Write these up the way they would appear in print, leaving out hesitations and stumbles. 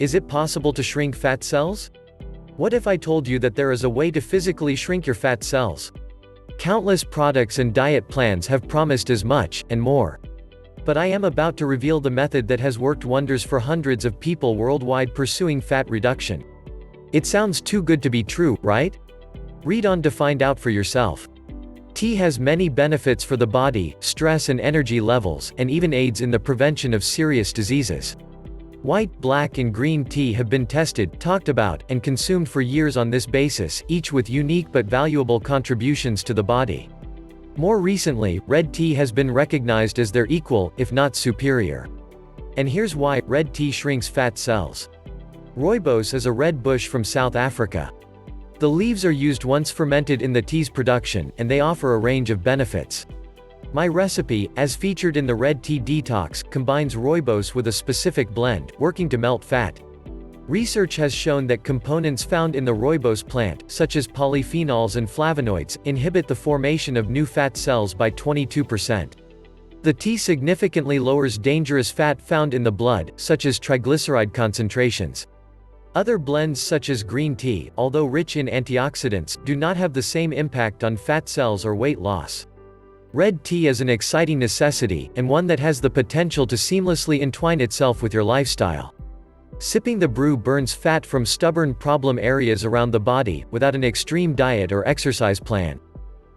Is it possible to shrink fat cells? What if I told you that there is a way to physically shrink your fat cells? Countless products and diet plans have promised as much, and more. But I am about to reveal the method that has worked wonders for hundreds of people worldwide pursuing fat reduction. It sounds too good to be true, right? Read on to find out for yourself. Tea has many benefits for the body, stress and energy levels, and even aids in the prevention of serious diseases. White, black and green tea have been tested, talked about, and consumed for years on this basis, each with unique but valuable contributions to the body. More recently, red tea has been recognized as their equal, if not superior. And here's why: red tea shrinks fat cells. Rooibos is a red bush from South Africa. The leaves are used once fermented in the tea's production, and they offer a range of benefits. My recipe, as featured in the Red Tea Detox, combines Rooibos with a specific blend, working to melt fat. Research has shown that components found in the Rooibos plant, such as polyphenols and flavonoids, inhibit the formation of new fat cells by 22%. The tea significantly lowers dangerous fat found in the blood, such as triglyceride concentrations. Other blends such as green tea, although rich in antioxidants, do not have the same impact on fat cells or weight loss. Red tea is an exciting necessity, and one that has the potential to seamlessly entwine itself with your lifestyle. Sipping the brew burns fat from stubborn problem areas around the body, without an extreme diet or exercise plan.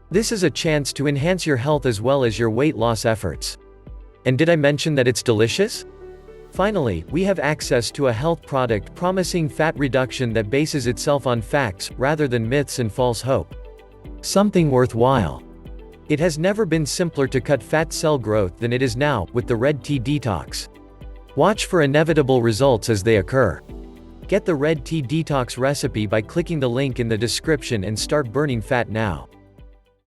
This is a chance to enhance your health as well as your weight loss efforts. And did I mention that it's delicious? Finally, we have access to a health product promising fat reduction that bases itself on facts, rather than myths and false hope. Something worthwhile. It has never been simpler to cut fat cell growth than it is now, with the Red Tea Detox. Watch for inevitable results as they occur. Get the Red Tea Detox recipe by clicking the link in the description and start burning fat now.